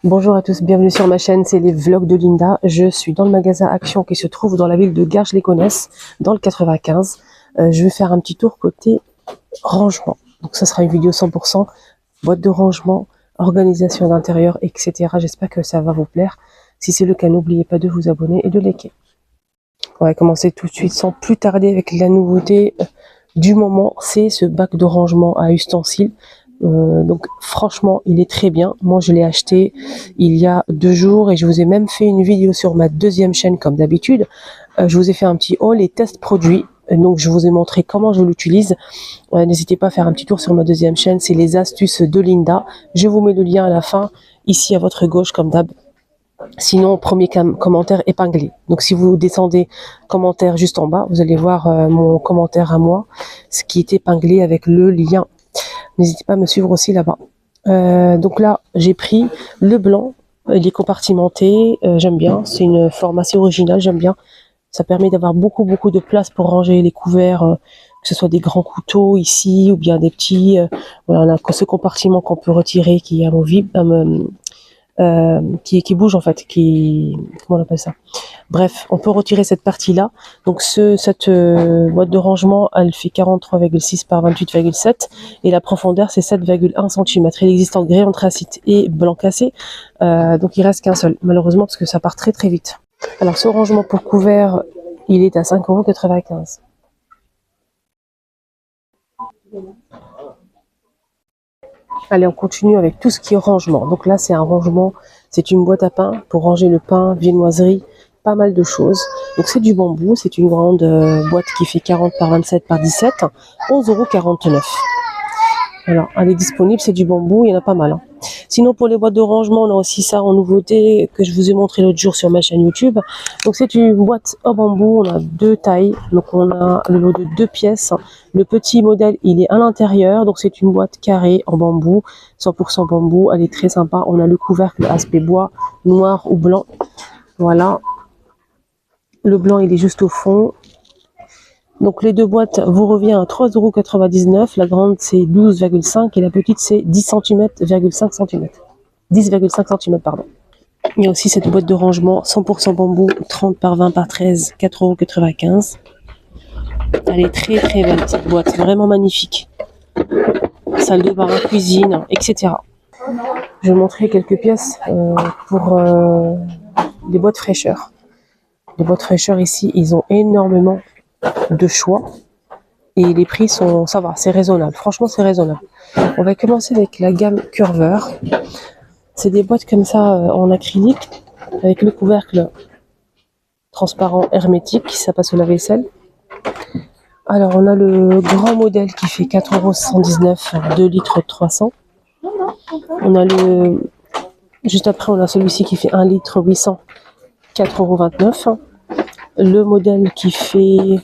Bonjour à tous, bienvenue sur ma chaîne, c'est les vlogs de Linda. Je suis dans le magasin Action qui se trouve dans la ville de Garges-les-Gonesse, dans le 95. Je vais faire un petit tour côté rangement. Donc ça sera une vidéo 100% boîte de rangement, organisation d'intérieur, etc. J'espère que ça va vous plaire. Si c'est le cas, n'oubliez pas de vous abonner et de liker. On va commencer tout de suite sans plus tarder avec la nouveauté du moment, c'est ce bac de rangement à ustensiles. Donc franchement il est très bien. Moi je l'ai acheté il y a 2 jours et je vous ai même fait une vidéo sur ma deuxième chaîne comme d'habitude. Je vous ai fait un petit haul et test produit. Donc je vous ai montré comment je l'utilise. N'hésitez pas à faire un petit tour sur ma deuxième chaîne, c'est les astuces de Linda. Je vous mets le lien à la fin, ici à votre gauche comme d'hab. Sinon, premier commentaire épinglé. Donc si vous descendez commentaire juste en bas, vous allez voir mon commentaire à moi, ce qui est épinglé avec le lien. N'hésitez pas à me suivre aussi là-bas. Donc là, j'ai pris le blanc, il est compartimenté, j'aime bien, c'est une forme assez originale, j'aime bien. Ça permet d'avoir beaucoup de place pour ranger les couverts, que ce soit des grands couteaux ici ou bien des petits. Voilà, on a ce compartiment qu'on peut retirer qui est amovible, qui bouge en fait, comment on appelle ça? Bref, on peut retirer cette partie-là. Donc cette boîte de rangement, elle fait 43,6 par 28,7 et la profondeur c'est 7,1 cm. Il existe en grès anthracite et blanc cassé, donc il reste qu'un seul, malheureusement parce que ça part très vite. Alors ce rangement pour couvert, il est à 5,95 €. Allez, on continue avec tout ce qui est rangement. Donc là, c'est un rangement, c'est une boîte à pain pour ranger le pain, viennoiserie, pas mal de choses. Donc c'est du bambou, c'est une grande boîte qui fait 40 par 27 par 17, 11,49 €. Alors, elle est disponible, c'est du bambou, il y en a pas mal. Sinon, pour les boîtes de rangement, on a aussi ça en nouveauté que je vous ai montré l'autre jour sur ma chaîne YouTube. Donc, c'est une boîte en bambou, on a 2 tailles. Donc, on a le lot de 2 pièces. Le petit modèle, il est à l'intérieur. Donc, c'est une boîte carrée en bambou, 100% bambou. Elle est très sympa. On a le couvercle aspect bois, noir ou blanc. Voilà. Le blanc, il est juste au fond. Donc les deux boîtes vous revient à 3,99 €. La grande c'est 12,5 et la petite c'est 10,5 cm. 10,5 cm, pardon. Il y a aussi cette boîte de rangement 100% bambou, 30 par 20 par 13, 4,95 €. Elle est très belle cette boîte, vraiment magnifique. Salle de bain, cuisine, etc. Je vais montrer quelques pièces pour les boîtes fraîcheurs. Les boîtes fraîcheurs ici, ils ont énormément de choix et les prix sont, ça va, c'est raisonnable, franchement c'est raisonnable. On va commencer avec la gamme Curver. C'est des boîtes comme ça en acrylique avec le couvercle transparent hermétique, ça passe au lave-vaisselle. Alors on a le grand modèle qui fait 4,119 €, 2 litres 300. On a le juste après on a celui-ci qui fait 1 litre 800, 4,29 €. Le modèle qui fait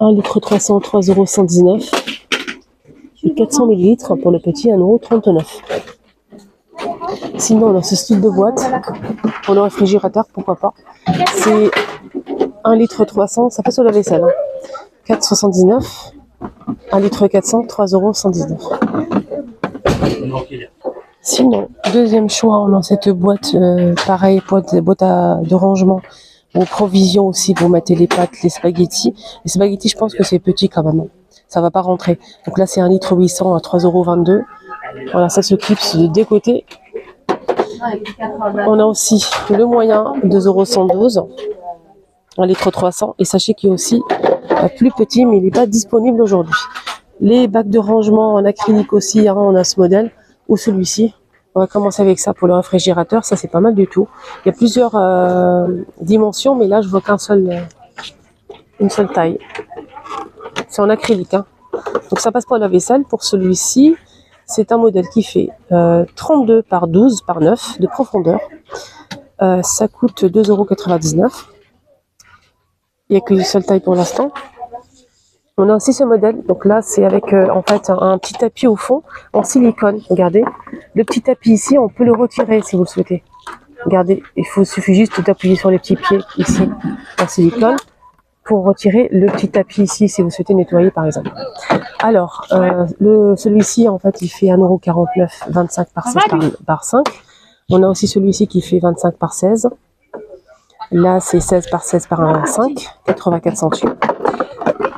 1 litre 300, 3,119 €. Et 400 ml pour le petit, 1,39 €. Sinon, on a ce style de boîte pour le réfrigérateur, pourquoi pas. C'est 1 litre 300, ça passe au lave-vaisselle. 4,79 €. 1 litre 400, 3,119 €. Sinon, deuxième choix, on a cette boîte, pareil, boîte de rangement aux provisions aussi pour mettre les pâtes, les spaghettis. Les spaghettis, je pense que c'est petit quand même. Ça va pas rentrer. Donc là, c'est 1 litre 800 à 3,22 €. Voilà, ça se clipse des côtés. On a aussi le moyen, 2,112 €, 1 litre 300. Et sachez qu'il y a aussi plus petit, mais il n'est pas disponible aujourd'hui. Les bacs de rangement en acrylique aussi, hein, on a ce modèle ou celui-ci. On va commencer avec ça pour le réfrigérateur. Ça, c'est pas mal du tout. Il y a plusieurs dimensions, mais là, je vois une seule taille. C'est en acrylique, hein. Donc, ça passe pas à la vaisselle. Pour celui-ci, c'est un modèle qui fait 32 par 12 par 9 de profondeur. Ça coûte 2,99 €. Il n'y a qu'une seule taille pour l'instant. On a aussi ce modèle, donc là c'est avec en fait un petit tapis au fond en silicone, regardez. Le petit tapis ici, on peut le retirer si vous le souhaitez. Regardez, suffit juste d'appuyer sur les petits pieds ici en silicone pour retirer le petit tapis ici si vous souhaitez nettoyer par exemple. Alors, celui-ci en fait il fait 1,49 €, 25 par 16 par 5. On a aussi celui-ci qui fait 25 par 16. Là, c'est 16 par 16 par 5, 84 centimes.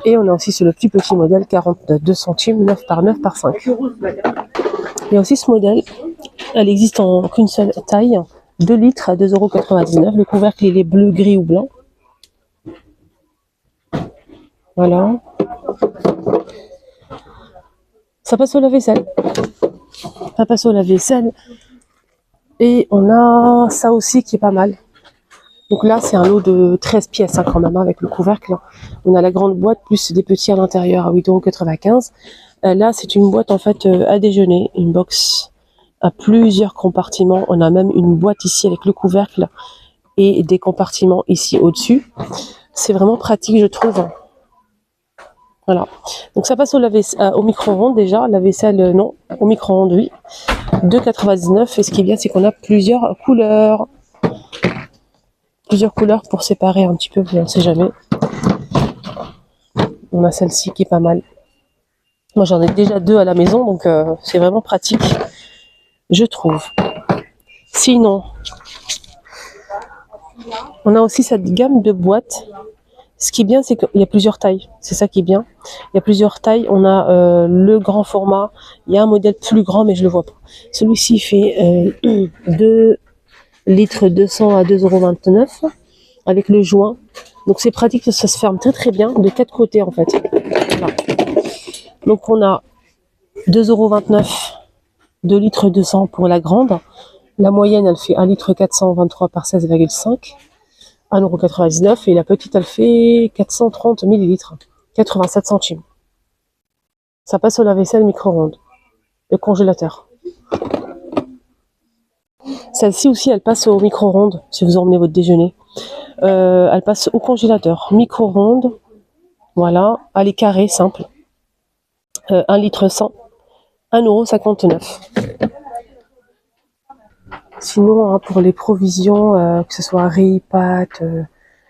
Et on a aussi sur le plus petit modèle, 42 centimes, 9 par 9 par 5. Il y a aussi ce modèle, elle existe en qu'une seule taille, 2 litres à 2,99 €. Le couvercle, il est bleu, gris ou blanc. Voilà. Ça passe au lave-vaisselle. Ça passe au lave-vaisselle. Et on a ça aussi qui est pas mal. Donc là, c'est un lot de 13 pièces quand même, avec le couvercle. On a la grande boîte plus des petits à l'intérieur à 8,95 €. Là, c'est une boîte en fait à déjeuner, une box à plusieurs compartiments. On a même une boîte ici avec le couvercle et des compartiments ici au-dessus. C'est vraiment pratique, je trouve. Voilà. Donc ça passe au micro-ondes déjà. La vaisselle, non. Au micro-ondes, oui. 2,99 €. Et ce qui est bien, c'est qu'on a plusieurs couleurs. Plusieurs couleurs pour séparer un petit peu, on ne sait jamais. On a celle-ci qui est pas mal. Moi, j'en ai déjà 2 à la maison, donc c'est vraiment pratique, je trouve. Sinon, on a aussi cette gamme de boîtes. Ce qui est bien, c'est qu'il y a plusieurs tailles. C'est ça qui est bien. Il y a plusieurs tailles. On a le grand format. Il y a un modèle plus grand, mais je le vois pas. Celui-ci fait 2 litres 200 à 2,29 € avec le joint. Donc c'est pratique, ça se ferme très très bien de 4 côtés en fait. Voilà. Donc on a 2,29 €, 2 litres 200 pour la grande. La moyenne, elle fait 1 litre 423 par 16,5, 1,99 € et la petite, elle fait 430 millilitres, 87 centimes. Ça passe au lave-vaisselle micro-ondes, le congélateur. Celle-ci aussi, elle passe au micro-ondes si vous emmenez votre déjeuner. Elle passe au congélateur, micro-ondes, voilà, elle est carrée, simple. 1 litre 100, 1,59 €. Sinon, hein, pour les provisions, que ce soit riz, pâtes,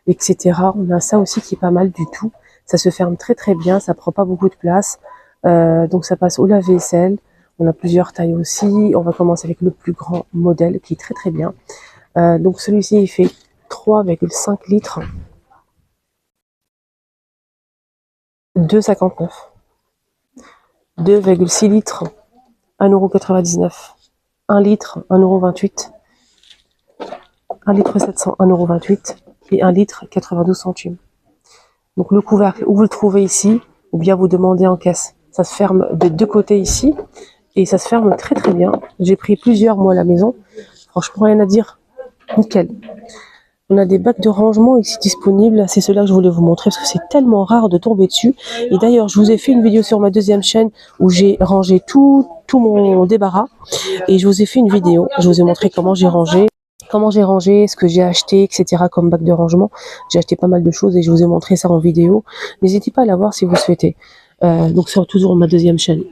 etc., on a ça aussi qui est pas mal du tout. Ça se ferme très très bien, ça prend pas beaucoup de place. Donc ça passe au lave-vaisselle. On a plusieurs tailles aussi. On va commencer avec le plus grand modèle qui est très très bien. Donc celui-ci, il fait 3,5 litres, 2,59 €. 2,6 litres, 1,99 €. 1 litre, 1,28 €. 1 litre 700, 1,28 € et 1 litre 92 centimes. Donc le couvercle, où vous le trouvez ici, ou bien vous demandez en caisse. Ça se ferme des deux côtés ici et ça se ferme très très bien. J'ai pris plusieurs moi à la maison. Franchement, rien à dire. Nickel. On a des bacs de rangement ici disponibles. C'est cela que je voulais vous montrer parce que c'est tellement rare de tomber dessus. Et d'ailleurs, je vous ai fait une vidéo sur ma deuxième chaîne où j'ai rangé tout mon débarras. Et je vous ai fait une vidéo. Je vous ai montré comment j'ai rangé, ce que j'ai acheté, etc. comme bac de rangement. J'ai acheté pas mal de choses et je vous ai montré ça en vidéo. N'hésitez pas à la voir si vous souhaitez. Donc c'est toujours ma deuxième chaîne.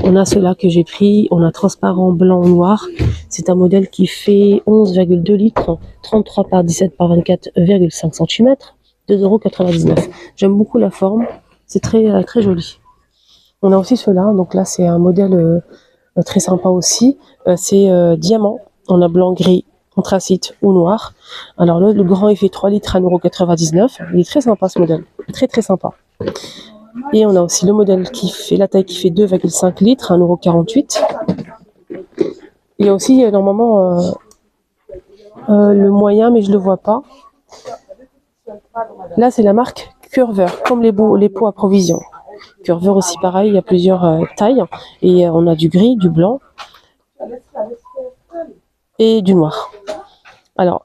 On a ceux-là que j'ai pris. On a transparent, blanc, noir. C'est un modèle qui fait 11,2 litres, 33 par 17 par 24,5 cm, 2,99 €. J'aime beaucoup la forme. C'est très très joli. On a aussi ceux-là. Donc là, c'est un modèle très sympa aussi. C'est diamant. On a blanc, gris, anthracite ou noir. Alors là, le grand, il fait 3 litres, 1,99 €. Il est très sympa ce modèle. Très très sympa. Et on a aussi le modèle qui fait la taille qui fait 2,5 litres, 1,48 €. Il y a aussi normalement le moyen, mais je le vois pas. Là, c'est la marque Curver, comme les pots à provision. Curver aussi pareil, il y a plusieurs tailles. Et on a du gris, du blanc et du noir. Alors,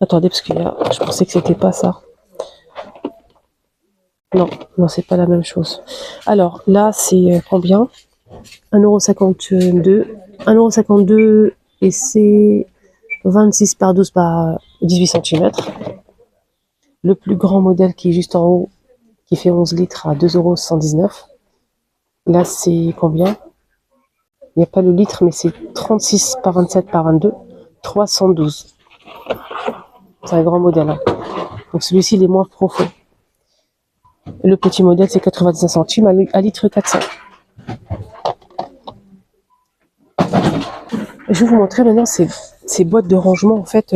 attendez, parce que je pensais que c'était pas ça. Non, c'est pas la même chose. Alors, là, c'est combien? 1,52 €. 1,52 € et c'est 26 par 12 par 18 cm. Le plus grand modèle qui est juste en haut, qui fait 11 litres à 2,119 €. Là, c'est combien? Il n'y a pas le litre, mais c'est 36 par 27 par 22, 312. C'est un grand modèle. Hein. Donc celui-ci, il est moins profond. Le petit modèle, c'est 95 centimes à litre 400. Je vais vous montrer maintenant ces boîtes de rangement, en fait,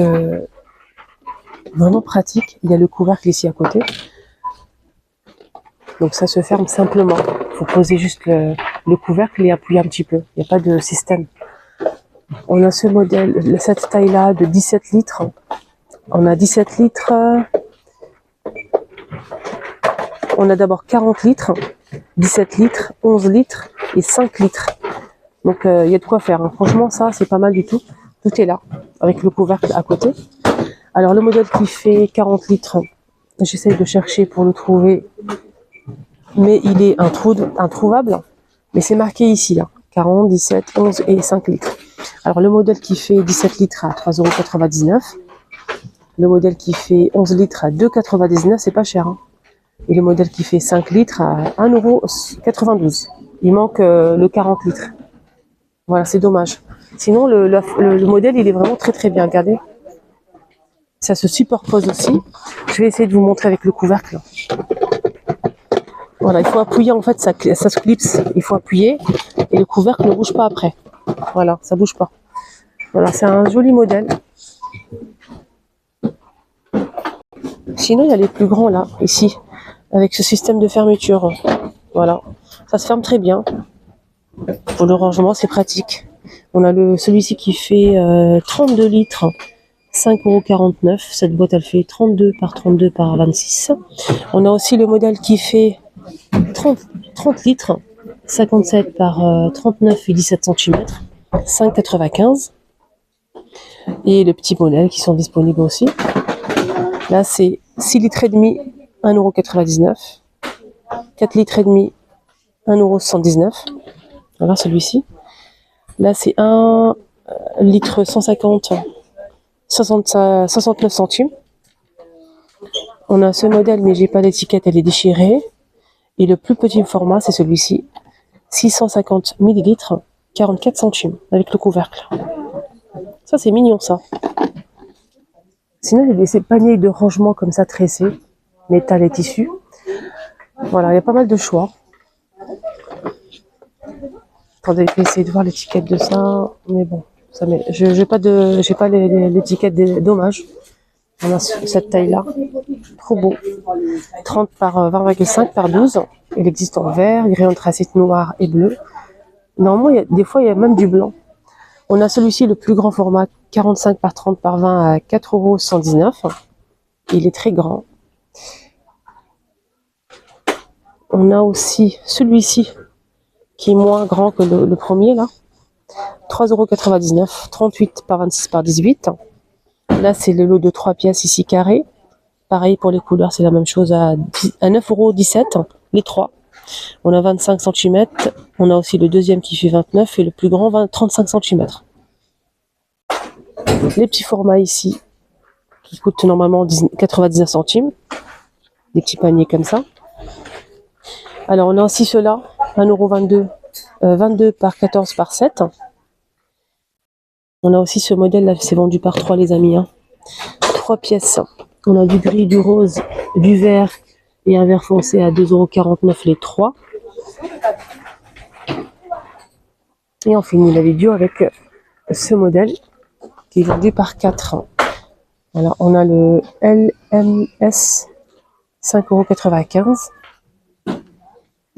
vraiment pratiques. Il y a le couvercle ici à côté. Donc ça se ferme simplement. Il faut poser juste le couvercle et appuyer un petit peu. Il n'y a pas de système. On a ce modèle, cette taille-là de 17 litres. On a 17 litres. On a d'abord 40 litres, 17 litres, 11 litres et 5 litres. Donc il y a de quoi faire. Hein. Franchement, ça, c'est pas mal du tout. Tout est là, avec le couvercle à côté. Alors le modèle qui fait 40 litres, j'essaye de chercher pour le trouver. Mais il est introuvable. Mais c'est marqué ici, là. 40, 17, 11 et 5 litres. Alors, le modèle qui fait 17 litres à 3,99 €. Le modèle qui fait 11 litres à 2,99 €, c'est pas cher. Hein. Et le modèle qui fait 5 litres à 1,92 €. Il manque le 40 litres. Voilà, c'est dommage. Sinon, le modèle, il est vraiment très très bien. Regardez. Ça se superpose aussi. Je vais essayer de vous montrer avec le couvercle. Voilà, il faut appuyer, en fait, ça se clipse, il faut appuyer, et le couvercle ne bouge pas après. Voilà, ça bouge pas. Voilà, c'est un joli modèle. Sinon, il y a les plus grands, là, ici, avec ce système de fermeture. Voilà, ça se ferme très bien. Pour le rangement, c'est pratique. On a celui-ci qui fait 32 litres, 5,49 €. Cette boîte, elle fait 32 par 32 par 26. On a aussi le modèle qui fait 30 litres, 57 par 39 et 17 cm, 5,95 €. Et les petits modèles qui sont disponibles aussi. Là, c'est 6 litres et demi, 1,99 €. 4 litres et demi, 1,79 €. Voilà celui-ci. Là, c'est 1 litre 150, 69 centimes. On a ce modèle, mais j'ai pas d'étiquette, elle est déchirée. Et le plus petit format, c'est celui-ci. 650 ml, 44 centimes, avec le couvercle. Ça, c'est mignon, ça. Sinon, il y a des paniers de rangement comme ça, tressés, métal et tissu. Voilà, il y a pas mal de choix. Attendez, je vais essayer de voir l'étiquette de ça. Mais bon, je n'ai pas l'étiquette, dommage. On a cette taille-là. Trop beau. 30 par 20,5 par 12. Il existe en vert, gris anthracite noir et bleu. Normalement, des fois, il y a même du blanc. On a celui-ci, le plus grand format, 45 par 30 par 20 à 4,119 €. Il est très grand. On a aussi celui-ci, qui est moins grand que le premier, là. 3,99 €, 38 par 26 par 18. Là, c'est le lot de 3 pièces ici carré. Pareil pour les couleurs, c'est la même chose à 9,17 €, les 3. On a 25 cm. On a aussi le deuxième qui fait 29 et le plus grand 35 cm. Les petits formats ici, qui coûtent normalement 99 centimes. Des petits paniers comme ça. Alors, on a aussi ceux-là, 1,22 €, 22 par 14 par 7. On a aussi ce modèle-là, c'est vendu par 3, les amis. 3 pièces. On a du gris, du rose, du vert et un vert foncé à 2,49 € les 3. Et on finit la vidéo avec ce modèle qui est vendu par 4. Alors, on a le LMS, 5,95 €.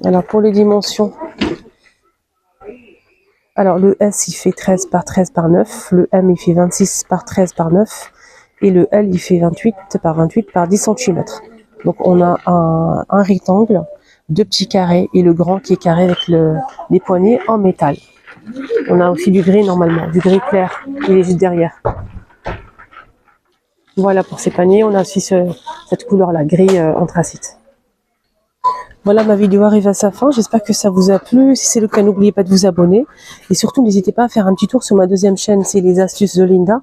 Alors, pour les dimensions, alors le S, il fait 13 par 13 par 9. Le M, il fait 26 par 13 par 9. Et le L, il fait 28 par 28 par 10 cm. Donc, on a un rectangle, 2 petits carrés et le grand qui est carré avec les poignées en métal. On a aussi du gris normalement, du gris clair. Il est juste derrière. Voilà pour ces paniers. On a aussi cette couleur-là, gris anthracite. Voilà, ma vidéo arrive à sa fin. J'espère que ça vous a plu. Si c'est le cas, n'oubliez pas de vous abonner. Et surtout, n'hésitez pas à faire un petit tour sur ma deuxième chaîne, c'est les astuces de Linda.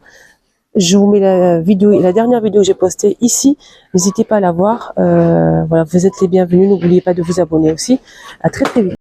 Je vous mets la dernière vidéo que j'ai postée ici. N'hésitez pas à la voir. Voilà, vous êtes les bienvenus. N'oubliez pas de vous abonner aussi. À très très vite.